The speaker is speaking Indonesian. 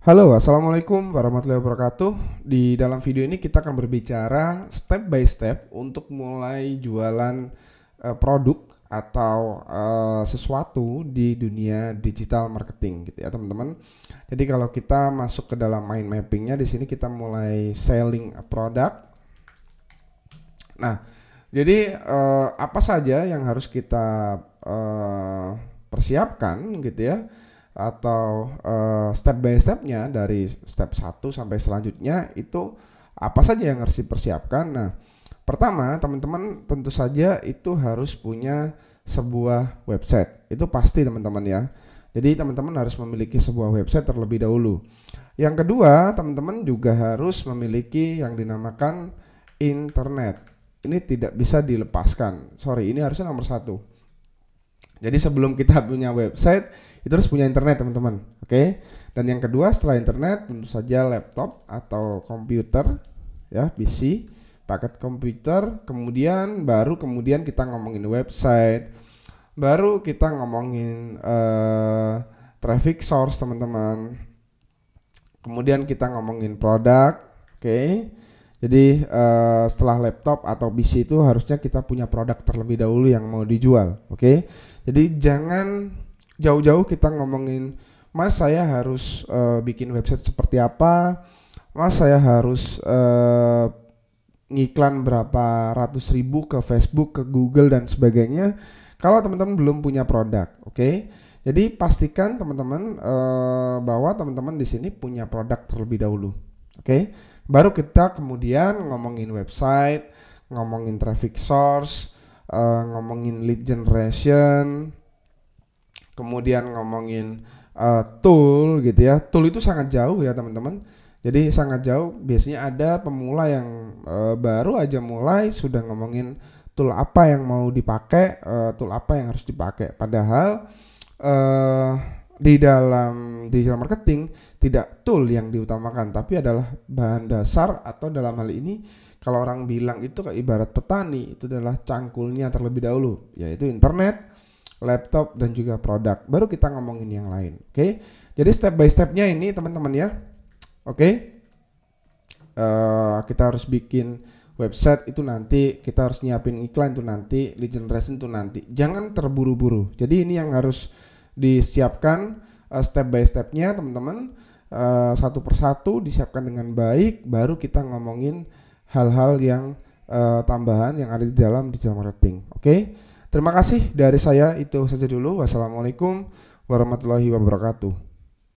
Halo, assalamualaikum warahmatullahi wabarakatuh. Di dalam video ini kita akan berbicara step by step untuk mulai jualan produk atau sesuatu di dunia digital marketing, gitu ya teman-teman. Jadi kalau kita masuk ke dalam mind mappingnya, di sini kita mulai selling a product. Nah, jadi apa saja yang harus kita persiapkan, gitu ya, atau step by stepnya dari step 1 sampai selanjutnya itu apa saja yang harus dipersiapkan. Nah, pertama teman-teman tentu saja itu harus punya sebuah website. Itu pasti teman-teman ya. Jadi teman-teman harus memiliki sebuah website terlebih dahulu. Yang kedua, teman-teman juga harus memiliki yang dinamakan internet. Ini tidak bisa dilepaskan. Sorry, ini harusnya nomor 1. Jadi sebelum kita punya website, itu harus punya internet teman-teman. Oke. Dan yang kedua setelah internet tentu saja laptop atau komputer ya, PC, paket komputer, kemudian kita ngomongin website, baru kita ngomongin traffic source teman-teman. Kemudian kita ngomongin produk. Oke. Jadi setelah laptop atau PC itu harusnya kita punya produk terlebih dahulu yang mau dijual. Oke. Jadi jangan jauh-jauh kita ngomongin, Mas saya harus bikin website seperti apa, Mas saya harus ngiklan berapa ratus ribu ke Facebook, ke Google dan sebagainya, kalau teman-teman belum punya produk. Oke. Jadi pastikan teman-teman bahwa teman-teman di sini punya produk terlebih dahulu. Oke. Baru kita kemudian ngomongin website, ngomongin traffic source, ngomongin lead generation, kemudian ngomongin tool gitu ya. Tool itu sangat jauh ya teman-teman. Jadi sangat jauh. Biasanya ada pemula yang baru aja mulai sudah ngomongin tool apa yang mau dipakai, tool apa yang harus dipakai. Padahal di dalam digital marketing tidak tool yang diutamakan, tapi adalah bahan dasar, atau dalam hal ini kalau orang bilang itu kayak ibarat petani, itu adalah cangkulnya terlebih dahulu, yaitu internet, laptop dan juga produk. Baru kita ngomongin yang lain. Oke. Jadi step by stepnya ini teman-teman ya. Oke. Kita harus bikin website itu nanti, kita harus nyiapin iklan itu nanti, lead generation itu nanti. Jangan terburu-buru. Jadi ini yang harus disiapkan step by stepnya teman-teman, satu persatu disiapkan dengan baik, baru kita ngomongin hal-hal yang tambahan yang ada di dalam digital marketing. Oke. Terima kasih dari saya, itu saja dulu. Wassalamualaikum warahmatullahi wabarakatuh.